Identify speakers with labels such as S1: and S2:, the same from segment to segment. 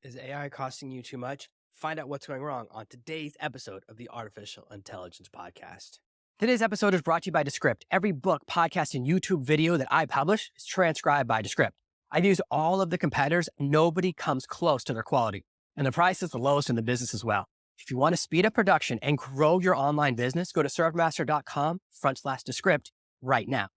S1: Is AI costing you too much? Find out what's going wrong on today's episode of the Artificial Intelligence Podcast. Today's episode is brought to you by Descript. Every book, podcast, and YouTube video that I publish is transcribed by Descript. I've used all of the competitors. Nobody comes close to their quality. And the price is the lowest in the business as well. If you want to speed up production and grow your online business, go to servemaster.com/Descript right now.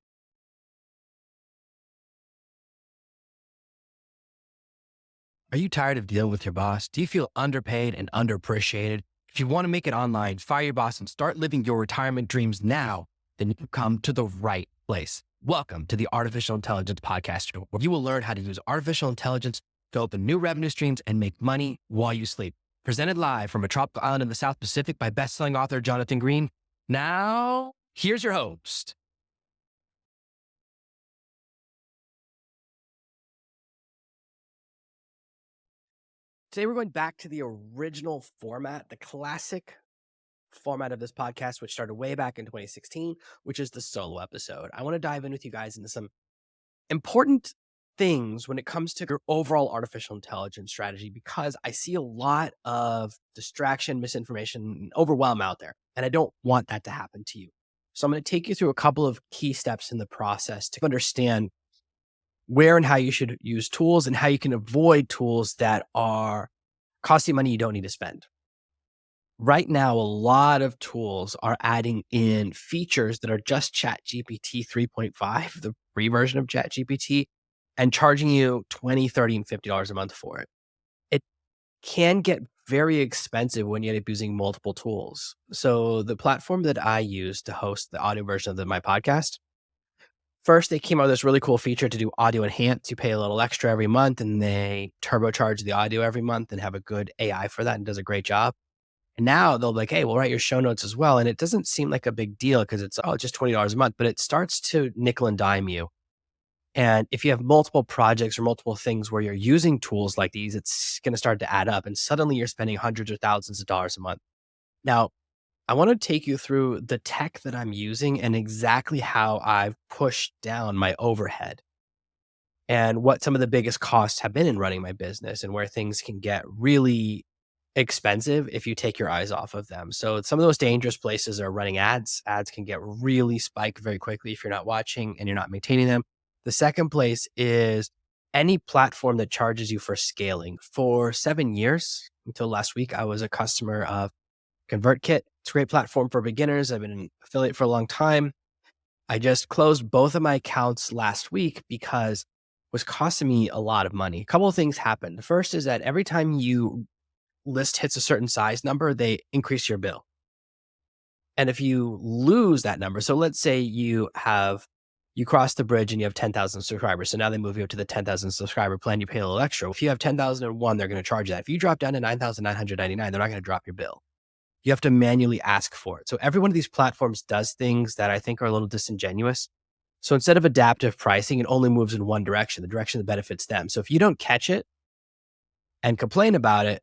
S1: Are you tired of dealing with your boss? Do you feel underpaid and underappreciated? If you want to make it online, fire your boss, and start living your retirement dreams now, then you've come to the right place. Welcome to the Artificial Intelligence Podcast, where you will learn how to use artificial intelligence to open new revenue streams and make money while you sleep. Presented live from a tropical island in the South Pacific by best-selling author Jonathan Green. Now, here's your host. Today, we're going back to the original format, the classic format of this podcast, which started way back in 2016, which is the solo episode. I want to dive in with you guys into some important things when it comes to your overall artificial intelligence strategy, because I see a lot of distraction, misinformation, and overwhelm out there, and I don't want that to happen to you. So I'm going to take you through a couple of key steps in the process to understand where and how you should use tools and how you can avoid tools that are costing money you don't need to spend. Right now, a lot of tools are adding in features that are just ChatGPT 3.5, the free version of ChatGPT, and charging you $20, $30, and $50 a month for it. It can get very expensive when you end up using multiple tools. So the platform that I use to host the audio version of my podcast, first, they came out with this really cool feature to do audio enhance. You pay a little extra every month, and they turbocharge the audio every month and have a good AI for that and does a great job. And now they'll be like, hey, we'll write your show notes as well. And it doesn't seem like a big deal because it's, just $20 a month, but it starts to nickel and dime you. And if you have multiple projects or multiple things where you're using tools like these, it's going to start to add up. And suddenly you're spending hundreds or thousands of dollars a month. Now, I want to take you through the tech that I'm using and exactly how I've pushed down my overhead and what some of the biggest costs have been in running my business and where things can get really expensive if you take your eyes off of them. So some of those dangerous places are running ads. Ads can get really spiked very quickly if you're not watching and you're not maintaining them. The second place is any platform that charges you for scaling. For 7 years, until last week, I was a customer of ConvertKit. It's a great platform for beginners. I've been an affiliate for a long time. I just closed both of my accounts last week because it was costing me a lot of money. A couple of things happened. The first is that every time you list hits a certain size number, they increase your bill. And if you lose that number, so let's say you cross the bridge and you have 10,000 subscribers. So now they move you up to the 10,000 subscriber plan. You pay a little extra. If you have 10,001, they're going to charge you that. If you drop down to 9,999, they're not going to drop your bill. You have to manually ask for it. So every one of these platforms does things that I think are a little disingenuous. So instead of adaptive pricing, it only moves in one direction, the direction that benefits them. So if you don't catch it and complain about it,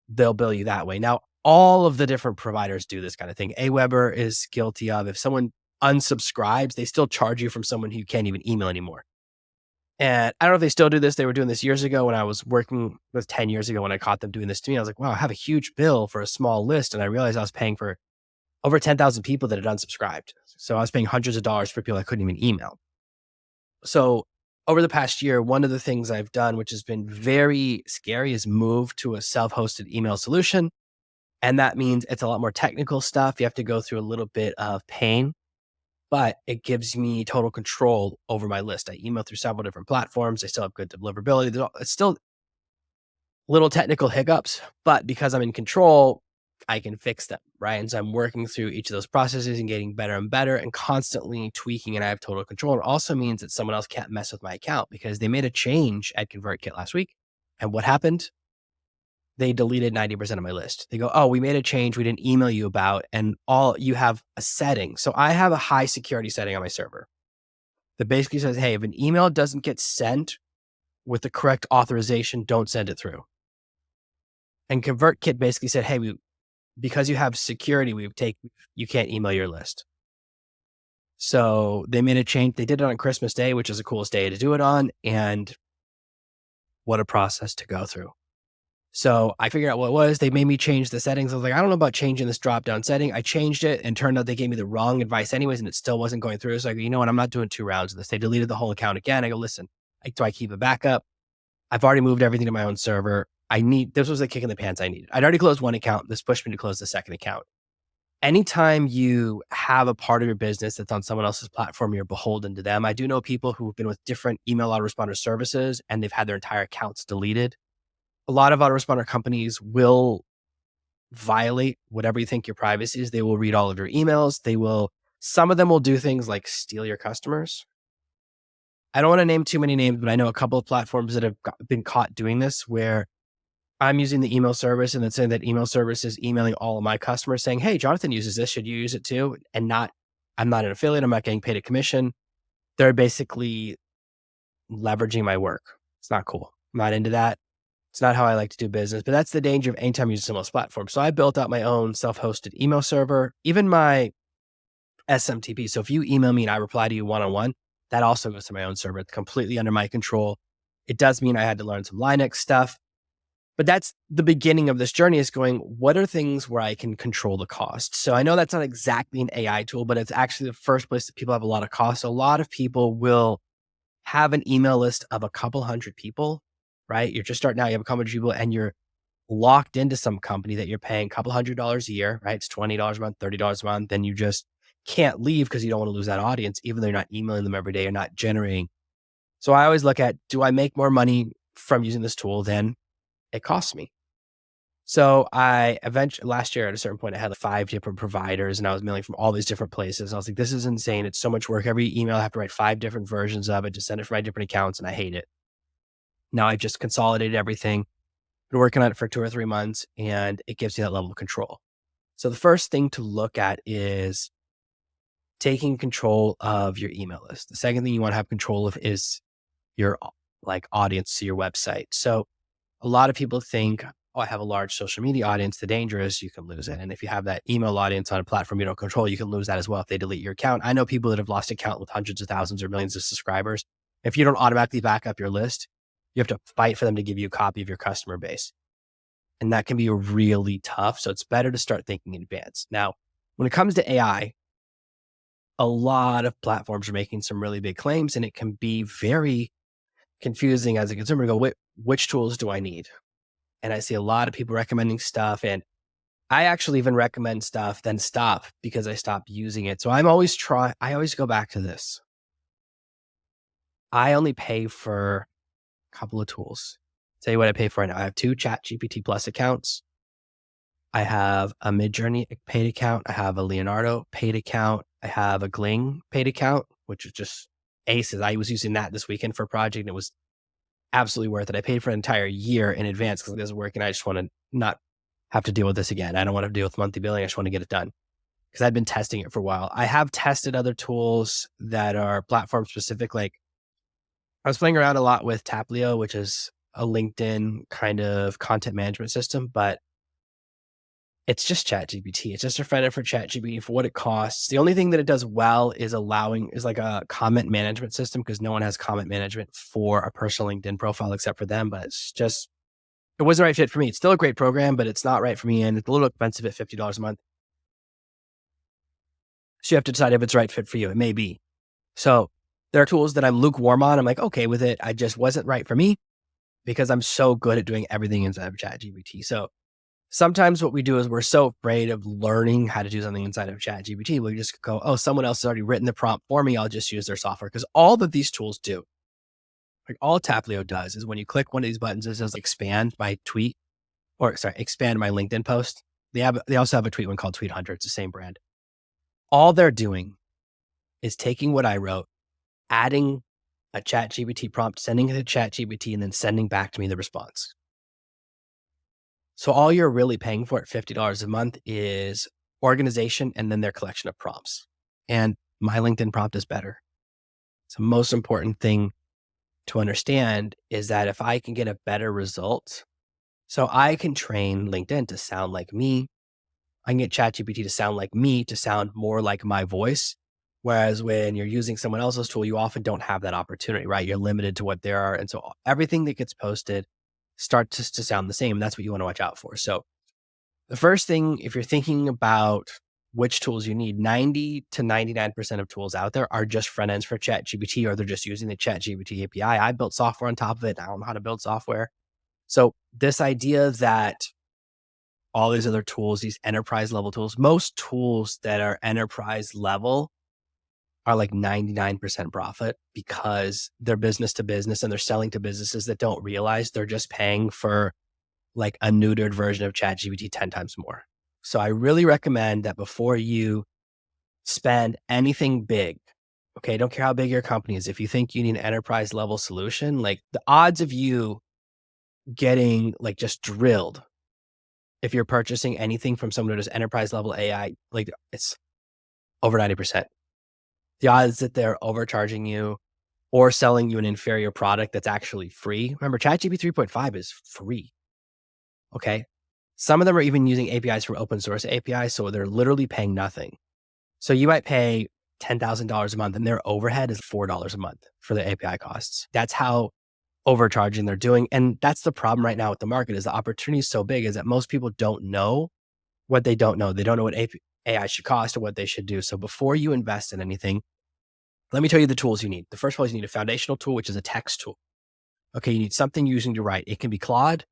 S1: they'll bill you that way. Now, all of the different providers do this kind of thing. Aweber is guilty of, if someone unsubscribes, they still charge you from someone who you can't even email anymore. And I don't know if they still do this. They were doing this years ago when I was working with 10 years ago when I caught them doing this to me. I was like, wow, I have a huge bill for a small list. And I realized I was paying for over 10,000 people that had unsubscribed. So I was paying hundreds of dollars for people I couldn't even email. So over the past year, one of the things I've done, which has been very scary, is move to a self-hosted email solution. And that means it's a lot more technical stuff. You have to go through a little bit of pain, but it gives me total control over my list. I email through several different platforms. I still have good deliverability. It's still little technical hiccups, but because I'm in control, I can fix them, right? And so I'm working through each of those processes and getting better and better and constantly tweaking, and I have total control. It also means that someone else can't mess with my account because they made a change at ConvertKit last week. And what happened? They deleted 90% of my list. They go, oh, we made a change we didn't email you about, and all you have a setting. So I have a high security setting on my server that basically says, hey, if an email doesn't get sent with the correct authorization, don't send it through. And ConvertKit basically said, hey, because you have security, you can't email your list. So they made a change. They did it on Christmas Day, which is the coolest day to do it on. And what a process to go through. So I figured out what it was. They made me change the settings. I was like, I don't know about changing this drop down setting. I changed it and turned out they gave me the wrong advice anyways, and it still wasn't going through. So I go, you know what? I'm not doing 2 rounds of this. They deleted the whole account again. I go, listen, do I keep a backup? I've already moved everything to my own server. This was a kick in the pants I needed. I'd already closed one account. This pushed me to close the second account. Anytime you have a part of your business that's on someone else's platform, you're beholden to them. I do know people who've been with different email autoresponder services and they've had their entire accounts deleted. A lot of autoresponder companies will violate whatever you think your privacy is. They will read all of your emails. Some of them will do things like steal your customers. I don't want to name too many names, but I know a couple of platforms that have been caught doing this where I'm using the email service and then saying that email service is emailing all of my customers saying, hey, Jonathan uses this. Should you use it too? I'm not an affiliate. I'm not getting paid a commission. They're basically leveraging my work. It's not cool. I'm not into that. It's not how I like to do business, but that's the danger of anytime you use someone else's platform. So I built out my own self-hosted email server, even my SMTP. So if you email me and I reply to you one-on-one, that also goes to my own server. It's completely under my control. It does mean I had to learn some Linux stuff, but that's the beginning of this journey, is going, what are things where I can control the cost? So I know that's not exactly an AI tool, but it's actually the first place that people have a lot of costs. A lot of people will have an email list of a couple hundred people, right? You're just starting out, you have a couple hundred people and you're locked into some company that you're paying a couple $100s a year, right? It's $20 a month, $30 a month. Then you just can't leave because you don't want to lose that audience, even though you're not emailing them every day, you're not generating. So I always look at, do I make more money from using this tool than it costs me? So I eventually, last year at a certain point, I had like 5 different providers and I was mailing from all these different places. I was like, this is insane. It's so much work. Every email, I have to write 5 different versions of it to send it from my different accounts, and I hate it. Now I've just consolidated everything, been working on it for 2 or 3 months, and it gives you that level of control. So the first thing to look at is taking control of your email list. The second thing you want to have control of is your audience to your website. So a lot of people think, oh, I have a large social media audience. The danger is you can lose it. And if you have that email audience on a platform you don't control, you can lose that as well if they delete your account. I know people that have lost account with hundreds of thousands or millions of subscribers. If you don't automatically back up your list, you have to fight for them to give you a copy of your customer base. And that can be really tough. So it's better to start thinking in advance. Now, when it comes to AI, a lot of platforms are making some really big claims, and it can be very confusing as a consumer to go, which tools do I need? And I see a lot of people recommending stuff, and I actually even recommend stuff, then stop because I stopped using it. So I always go back to this. I only pay for a couple of tools. Tell you what I pay for right now. I have 2 ChatGPT Plus accounts. I have a Midjourney paid account. I have a Leonardo paid account. I have a Gling paid account, which is just aces. I was using that this weekend for a project, and it was absolutely worth it. I paid for an entire year in advance because it doesn't work, and I just want to not have to deal with this again. I don't want to deal with monthly billing. I just want to get it done because I've been testing it for a while. I have tested other tools that are platform specific. Like I was playing around a lot with Taplio, which is a LinkedIn kind of content management system, but it's just ChatGPT. It's just a friend for ChatGPT for what it costs. The only thing that it does well is like a comment management system, because no one has comment management for a personal LinkedIn profile except for them. But it wasn't the right fit for me. It's still a great program, but it's not right for me. And it's a little expensive at $50 a month. So you have to decide if it's the right fit for you. It may be. So there are tools that I'm lukewarm on. I'm like, okay with it. I just wasn't right for me because I'm so good at doing everything inside of ChatGPT. So sometimes what we do is we're so afraid of learning how to do something inside of ChatGPT. We just go, oh, someone else has already written the prompt for me. I'll just use their software. Because all that these tools do, like all Taplio does, is when you click one of these buttons, it says expand my expand my LinkedIn post. They also have a tweet one called Tweet Hunter. It's the same brand. All they're doing is taking what I wrote, adding a ChatGPT prompt, sending it to ChatGPT, and then sending back to me the response. So all you're really paying for at $50 a month is organization and then their collection of prompts. And my LinkedIn prompt is better. So the most important thing to understand is that if I can get a better result, so I can train LinkedIn to sound like me, I can get ChatGPT to sound like me, to sound more like my voice. Whereas when you're using someone else's tool, you often don't have that opportunity, right? You're limited to what there are. And so everything that gets posted, start to sound the same. That's what you want to watch out for. So the first thing, if you're thinking about which tools you need, 90 to 99% of tools out there are just front ends for ChatGPT, or they're just using the ChatGPT API. I built software on top of it. I don't know how to build software. So this idea that all these other tools, these enterprise level tools, most tools that are enterprise level are like 99% profit because they're business to business and they're selling to businesses that don't realize they're just paying for like a neutered version of ChatGPT 10 times more. So I really recommend that before you spend anything big, okay, don't care how big your company is, if you think you need an enterprise level solution, like the odds of you getting like just drilled if you're purchasing anything from someone who does enterprise level AI, like it's over 90%. The odds that they're overcharging you or selling you an inferior product that's actually free. Remember, ChatGPT 3.5 is free. Okay. Some of them are even using APIs from open source APIs. So they're literally paying nothing. So you might pay $10,000 a month and their overhead is $4 a month for the API costs. That's how overcharging they're doing. And that's the problem right now with the market is the opportunity is so big is that most people don't know what they don't know. They don't know what AI should cost or what they should do. So before you invest in anything, let me tell you the tools you need. The first one is you need a foundational tool, which is a text tool. Okay, you need something you're using to write. It can be Claude.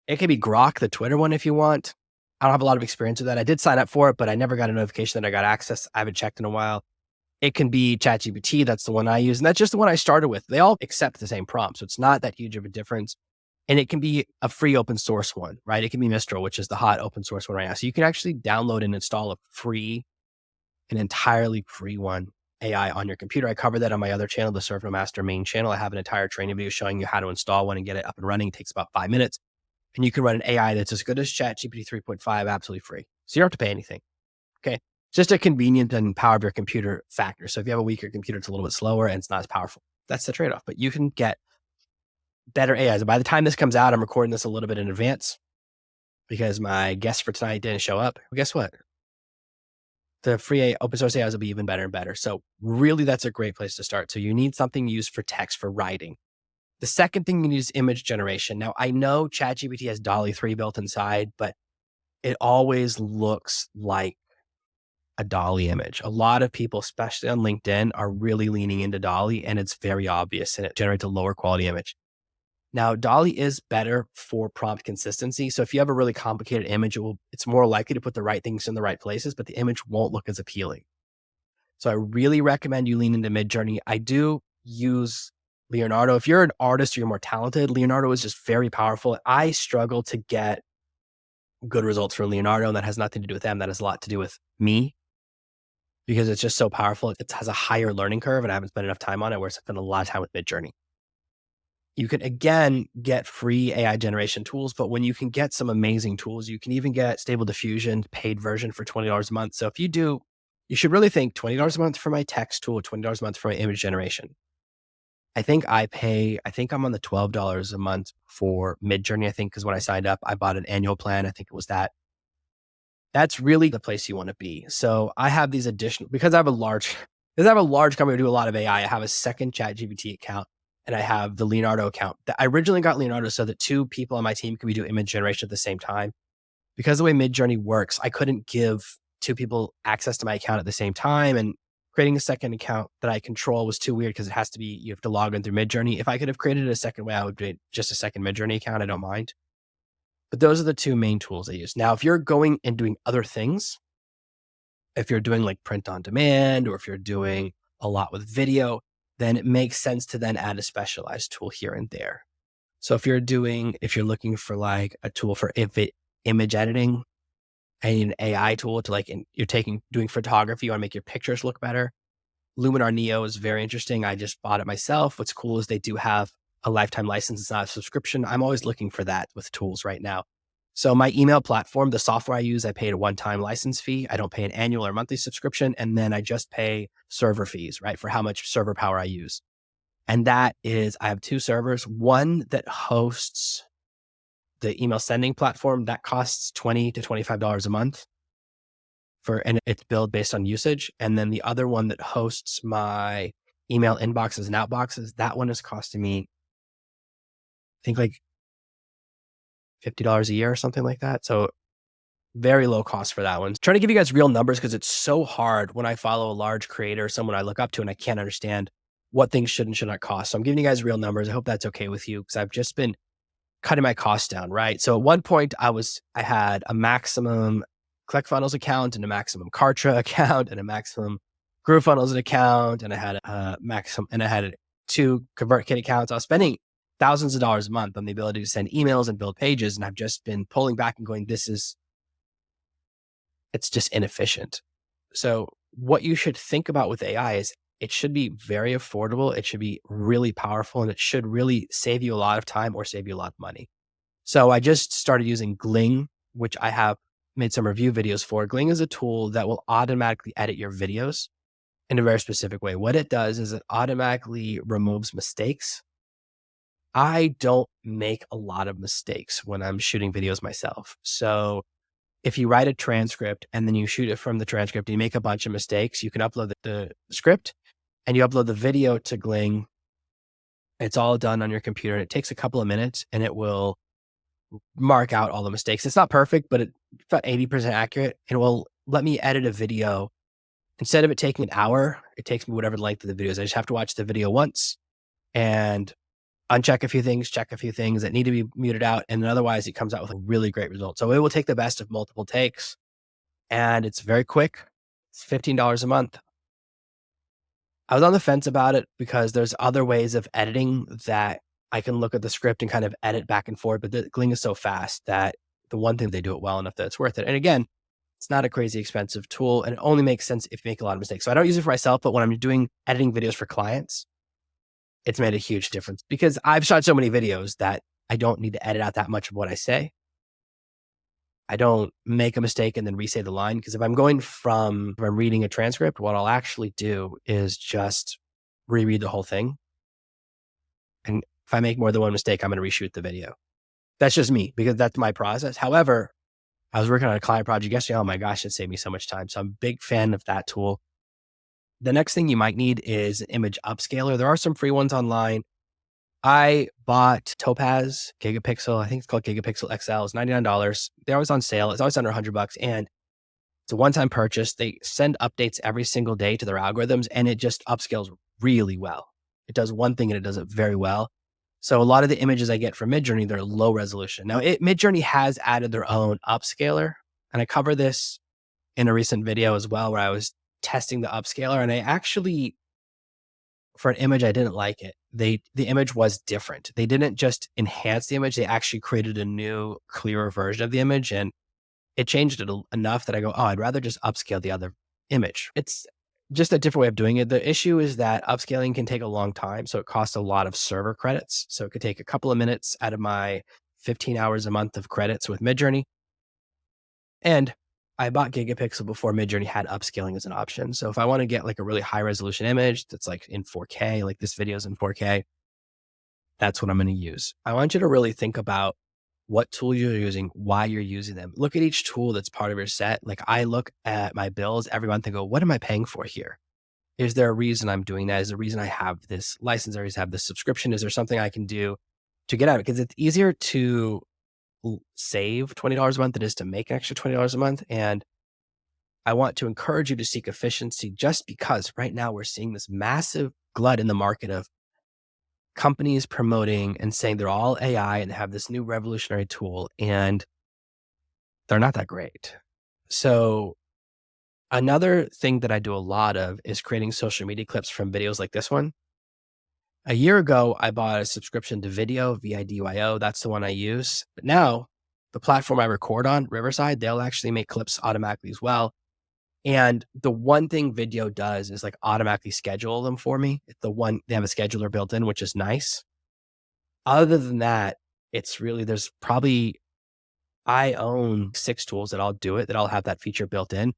S1: It can be Grok, the Twitter one if you want. I don't have a lot of experience with that. I did sign up for it, but I never got a notification that I got access. I haven't checked in a while. It can be ChatGPT. That's the one I use. And that's just the one I started with. They all accept the same prompt. So it's not that huge of a difference. And it can be a free open source one, right? It can be Mistral, which is the hot open source one right now. So you can actually download and install an entirely free one AI on your computer. I cover that on my other channel, the Serve No Master main channel. I have an entire training video showing you how to install one and get it up and running. It takes about 5 minutes. And you can run an AI that's as good as ChatGPT 3.5 absolutely free. So you don't have to pay anything. Okay. It's just a convenient and power of your computer factor. So if you have a weaker computer, it's a little bit slower and it's not as powerful. That's the trade-off. But you can get better AIs. And by the time this comes out, I'm recording this a little bit in advance because my guest for tonight didn't show up. Well, guess what? The free open source AIs will be even better and better. So really, that's a great place to start. So you need something used for text, for writing. The second thing you need is image generation. Now, I know ChatGPT has DALL-E 3 built inside, but it always looks like a DALL-E image. A lot of people, especially on LinkedIn, are really leaning into DALL-E, and it's very obvious, and it generates a lower quality image. Now, DALL-E is better for prompt consistency. So if you have a really complicated image, it's more likely to put the right things in the right places, but the image won't look as appealing. So I really recommend you lean into Midjourney. I do use Leonardo. If you're an artist or you're more talented, Leonardo is just very powerful. I struggle to get good results from Leonardo, and that has nothing to do with them. That has a lot to do with me because it's just so powerful. It has a higher learning curve, and I haven't spent enough time on it, whereas I spent a lot of time with Midjourney. You can, again, get free AI generation tools, but when you can get some amazing tools, you can even get Stable Diffusion paid version for $20 a month. So if you do, you should really think $20 a month for my text tool, $20 a month for my image generation. I think I'm on the $12 a month for Midjourney, I think, because when I signed up, I bought an annual plan. I think it was that. That's really the place you want to be. So I have these additional, because I have a large company, we do a lot of AI. I have a second ChatGPT account and I have the Leonardo account. I originally got Leonardo so that two people on my team could do image generation at the same time. Because the way Midjourney works, I couldn't give two people access to my account at the same time. And creating a second account that I control was too weird because you have to log in through Midjourney. If I could have created it a second way, I would do just a second Midjourney account. I don't mind. But those are the two main tools I use. Now, if you're going and doing other things, if you're doing like print on demand, or if you're doing a lot with video, then it makes sense to then add a specialized tool here and there. So if you're looking for like a tool for image editing, and an AI tool to doing photography, you want to make your pictures look better. Luminar Neo is very interesting. I just bought it myself. What's cool is they do have a lifetime license. It's not a subscription. I'm always looking for that with tools right now. So my email platform, the software I use, I paid a one-time license fee. I don't pay an annual or monthly subscription. And then I just pay server fees, right, for how much server power I use. And I have two servers, one that hosts the email sending platform that costs $20 to $25 a month and it's billed based on usage. And then the other one that hosts my email inboxes and outboxes, that one is costing me, I think like $50 a year or something like that. So very low cost for that one. Trying to give you guys real numbers because it's so hard when I follow a large creator, someone I look up to, and I can't understand what things should and should not cost. So I'm giving you guys real numbers. I hope that's okay with you because I've just been cutting my costs down, right? So at one point I had a maximum ClickFunnels account and a maximum Kartra account and a maximum GrooveFunnels account, and I had a maximum, and I had 2 ConvertKit accounts. I was spending thousands of dollars a month on the ability to send emails and build pages, and I've just been pulling back and going, it's just inefficient. So what you should think about with AI is it should be very affordable, it should be really powerful, and it should really save you a lot of time or save you a lot of money. So I just started using Gling, which I have made some review videos for. Gling is a tool that will automatically edit your videos in a very specific way. What it does is it automatically removes mistakes. I don't make a lot of mistakes when I'm shooting videos myself. So if you write a transcript and then you shoot it from the transcript and you make a bunch of mistakes, you can upload the script and you upload the video to Gling. It's all done on your computer. And it takes a couple of minutes and it will mark out all the mistakes. It's not perfect, but it's about 80% accurate. And it will let me edit a video. Instead of it taking an hour, it takes me whatever the length of the video is. I just have to watch the video once and uncheck a few things, check a few things that need to be muted out. And otherwise it comes out with a really great result. So it will take the best of multiple takes and it's very quick. It's $15 a month. I was on the fence about it because there's other ways of editing that I can look at the script and kind of edit back and forth, but the Gling is so fast that the one thing they do it well enough that it's worth it. And again, it's not a crazy expensive tool and it only makes sense if you make a lot of mistakes. So I don't use it for myself, but when I'm doing editing videos for clients, it's made a huge difference because I've shot so many videos that I don't need to edit out that much of what I say. I don't make a mistake and then re-say the line because if I'm reading a transcript, what I'll actually do is just reread the whole thing. And if I make more than one mistake, I'm going to reshoot the video. That's just me because that's my process. However, I was working on a client project yesterday. Oh my gosh, it saved me so much time. So I'm a big fan of that tool. The next thing you might need is an image upscaler. There are some free ones online. I bought Topaz Gigapixel. I think it's called Gigapixel XL. It's $99. They're always on sale. It's always under $100. And it's a one-time purchase. They send updates every single day to their algorithms and it just upscales really well. It does one thing and it does it very well. So a lot of the images I get from Midjourney, they're low resolution. Now Midjourney has added their own upscaler. And I cover this in a recent video as well, where I was testing the upscaler and I actually, for an image, I didn't like it. The image was different. They didn't just enhance the image. They actually created a new, clearer version of the image and it changed it enough that I go, oh, I'd rather just upscale the other image. It's just a different way of doing it. The issue is that upscaling can take a long time. So it costs a lot of server credits. So it could take a couple of minutes out of my 15 hours a month of credits with Midjourney. And I bought Gigapixel before Midjourney had upscaling as an option. So if I want to get like a really high resolution image that's like in 4K, like this video is in 4K, that's what I'm going to use. I want you to really think about what tool you're using, why you're using them. Look at each tool that's part of your set. Like I look at my bills every month and go, what am I paying for here? Is there a reason I'm doing that? Is there a reason I have this license or have this subscription? Is there something I can do to get out of it? Because it's easier to save $20 a month than it is to make an extra $20 a month. And I want to encourage you to seek efficiency just because right now we're seeing this massive glut in the market of companies promoting and saying they're all AI and have this new revolutionary tool and they're not that great. So another thing that I do a lot of is creating social media clips from videos like this one. A year ago, I bought a subscription to Video, VIDYO. That's the one I use. But now the platform I record on, Riverside, they'll actually make clips automatically as well. And the one thing Video does is like automatically schedule them for me. They have a scheduler built in, which is nice. Other than that, I own 6 tools that I'll do it, that I'll have that feature built in.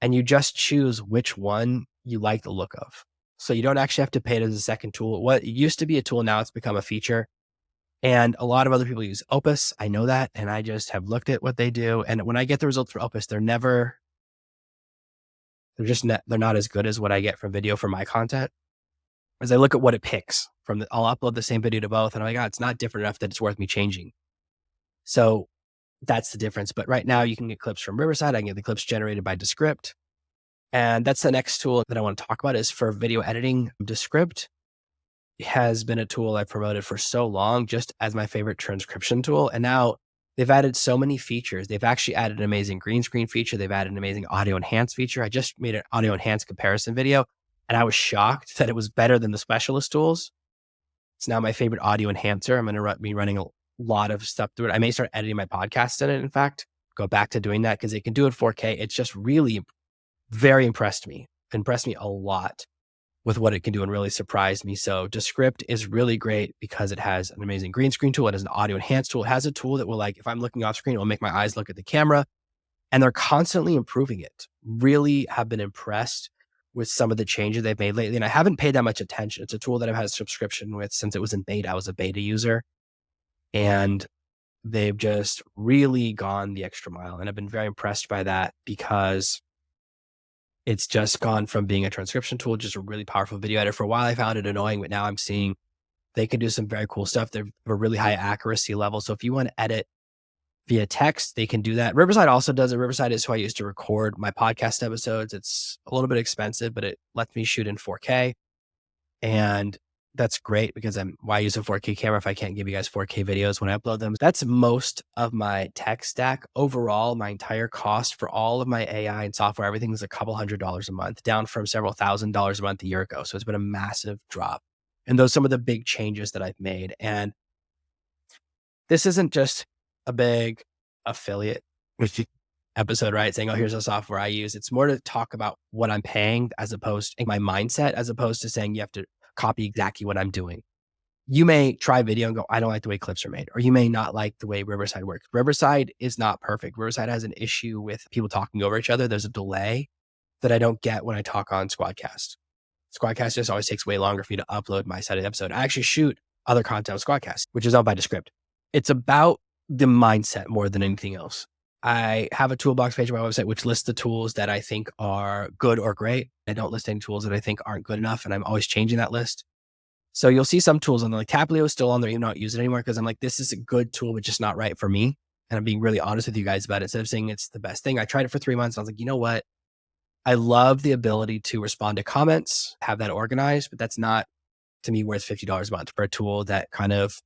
S1: And you just choose which one you like the look of. So you don't actually have to pay it as a second tool. What used to be a tool, now it's become a feature. And a lot of other people use Opus. I know that. And I just have looked at what they do. And when I get the results for Opus, they're not as good as what I get from Video for my content. As I look at what it picks I'll upload the same video to both. And I'm like, it's not different enough that it's worth me changing. So that's the difference. But right now you can get clips from Riverside. I can get the clips generated by Descript. And that's the next tool that I want to talk about is for video editing. Descript has been a tool I've promoted for so long, just as my favorite transcription tool. And now they've added so many features. They've actually added an amazing green screen feature. They've added an amazing audio enhance feature. I just made an audio enhance comparison video and I was shocked that it was better than the specialist tools. It's now my favorite audio enhancer. I'm going to be running a lot of stuff through it. I may start editing my podcast in it, in fact, go back to doing that because it can do it 4K. It's just really very impressed me a lot with what it can do and really surprised me. So Descript is really great because it has an amazing green screen tool. It has an audio enhance tool. It has a tool that will, like, if I'm looking off screen, it will make my eyes look at the camera, and they're constantly improving it. Really have been impressed with some of the changes they've made lately. And I haven't paid that much attention. It's a tool that I've had a subscription with since it was in beta. I was a beta user, and they've just really gone the extra mile. And I've been very impressed by that because it's just gone from being a transcription tool, just a really powerful video editor. For a while, I found it annoying, but now I'm seeing they can do some very cool stuff. They're a really high accuracy level. So if you want to edit via text, they can do that. Riverside also does it. Riverside is who I use to record my podcast episodes. It's a little bit expensive, but it lets me shoot in 4K. And that's great because why use a 4K camera if I can't give you guys 4K videos when I upload them? That's most of my tech stack. Overall, my entire cost for all of my AI and software, everything was a couple $100s a month, down from several $1,000s a month a year ago. So it's been a massive drop. And those are some of the big changes that I've made. And this isn't just a big affiliate episode, right? Saying, oh, here's the software I use. It's more to talk about what I'm paying as opposed to my mindset, as opposed to saying you have to copy exactly what I'm doing. You may try video and go, I don't like the way clips are made, or you may not like the way Riverside works. Riverside is not perfect. Riverside has an issue with people talking over each other. There's a delay that I don't get when I talk on Squadcast. Squadcast just always takes way longer for me to upload my set of episode. I actually shoot other content on Squadcast, which is all by Descript. It's about the mindset more than anything else. I have a toolbox page on my website, which lists the tools that I think are good or great. I don't list any tools that I think aren't good enough. And I'm always changing that list. So you'll see some tools on there, like Taplio is still on there. You don't use it anymore because I'm like, this is a good tool, but just not right for me. And I'm being really honest with you guys about it. Instead of saying it's the best thing, I tried it for 3 months. And I was like, you know what? I love the ability to respond to comments, have that organized, but that's not to me worth $50 a month for a tool that kind of,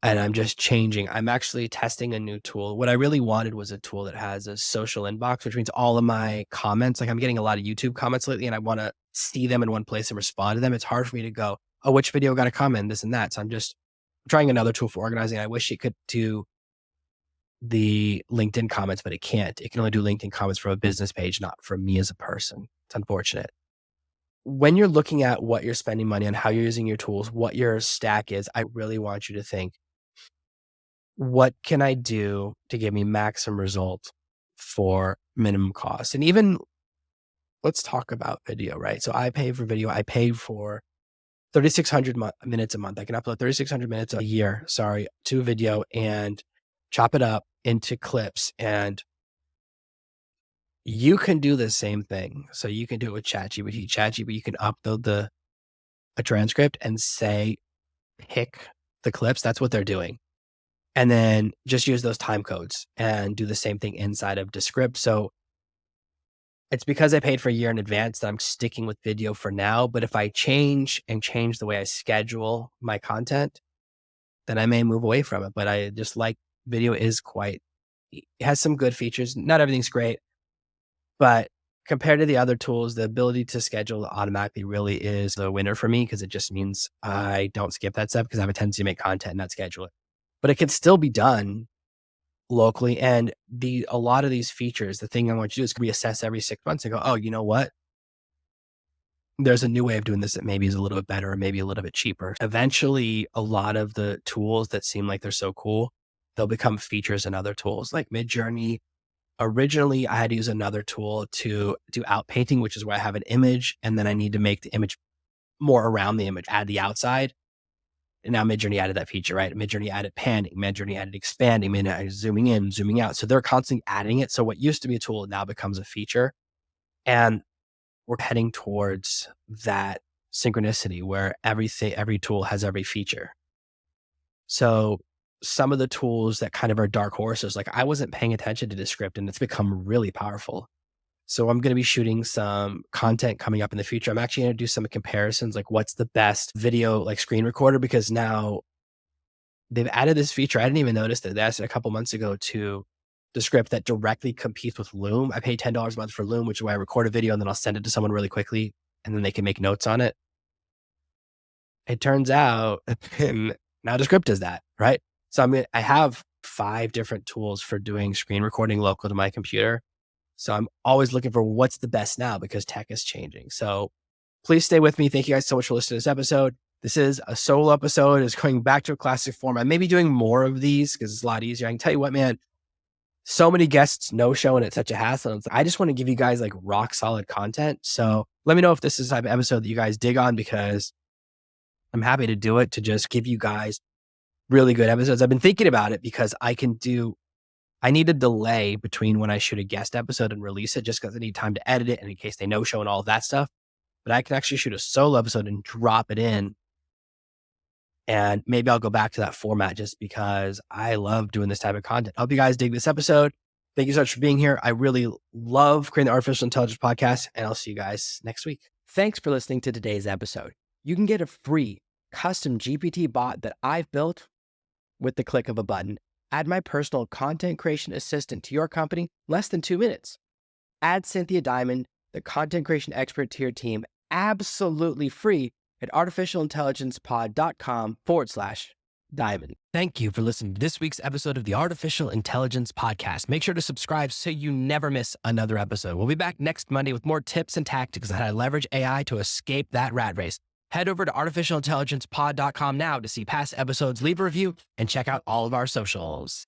S1: and I'm just changing. I'm actually testing a new tool. What I really wanted was a tool that has a social inbox, which means all of my comments, like I'm getting a lot of YouTube comments lately and I want to see them in one place and respond to them. It's hard for me to go, oh, which video got a comment, this and that. So I'm just trying another tool for organizing. I wish it could do the LinkedIn comments, but it can't. It can only do LinkedIn comments from a business page, not from me as a person. It's unfortunate. When you're looking at what you're spending money on, how you're using your tools, what your stack is, I really want you to think, what can I do to give me maximum result for minimum cost? And even let's talk about video, right? So I pay for video. I pay for 3,600 minutes a month. I can upload 3,600 minutes a year, to video and chop it up into clips. And you can do the same thing. So you can do it with ChatGPT. ChatGPT, you can upload a transcript and say, pick the clips. That's what they're doing. And then just use those time codes and do the same thing inside of Descript. So it's because I paid for a year in advance that I'm sticking with video for now. But if I change the way I schedule my content, then I may move away from it. But I just like video it has some good features. Not everything's great, but compared to the other tools, the ability to schedule automatically really is the winner for me because it just means I don't skip that step because I have a tendency to make content and not schedule it. But it can still be done locally. And a lot of these features, the thing I want you to do is reassess every 6 months and go, oh, you know what? There's a new way of doing this that maybe is a little bit better or maybe a little bit cheaper. Eventually, a lot of the tools that seem like they're so cool, they'll become features in other tools like Midjourney. Originally, I had to use another tool to do outpainting, which is where I have an image and then I need to make the image more around the image, add the outside. And now Midjourney added that feature, right? Midjourney added panning, Midjourney added expanding, Midjourney added zooming in, zooming out. So they're constantly adding it. So what used to be a tool now becomes a feature. And we're heading towards that synchronicity where every tool has every feature. So some of the tools that kind of are dark horses. Like I wasn't paying attention to this script and it's become really powerful. So I'm going to be shooting some content coming up in the future. I'm actually going to do some comparisons, like what's the best video like screen recorder, because now they've added this feature. I didn't even notice that they added it a couple months ago to the script that directly competes with Loom. I pay $10 a month for Loom, which is why I record a video and then I'll send it to someone really quickly and then they can make notes on it. It turns out now the script does that, right? So I have 5 different tools for doing screen recording local to my computer. So I'm always looking for what's the best now because tech is changing. So please stay with me. Thank you guys so much for listening to this episode. This is a solo episode. It's going back to a classic format. Maybe doing more of these because it's a lot easier. I can tell you what, man, so many guests no show and it's such a hassle. It's like, I just want to give you guys like rock solid content. So let me know if this is the type of episode that you guys dig on, because I'm happy to do it to just give you guys really good episodes. I've been thinking about it because I need a delay between when I shoot a guest episode and release it just because I need time to edit it and in case they no show and all of that stuff. But I can actually shoot a solo episode and drop it in. And maybe I'll go back to that format just because I love doing this type of content. I hope you guys dig this episode. Thank you so much for being here. I really love creating the Artificial Intelligence Podcast, and I'll see you guys next week. Thanks for listening to today's episode. You can get a free custom GPT bot that I've built with the click of a button. Add my personal content creation assistant to your company less than 2 minutes. Add Cynthia Diamond, the content creation expert, to your team absolutely free at artificialintelligencepod.com/diamond. Thank you for listening to this week's episode of the Artificial Intelligence Podcast. Make sure to subscribe so you never miss another episode. We'll be back next Monday with more tips and tactics on how to leverage AI to escape that rat race. Head over to artificialintelligencepod.com now to see past episodes, leave a review, and check out all of our socials.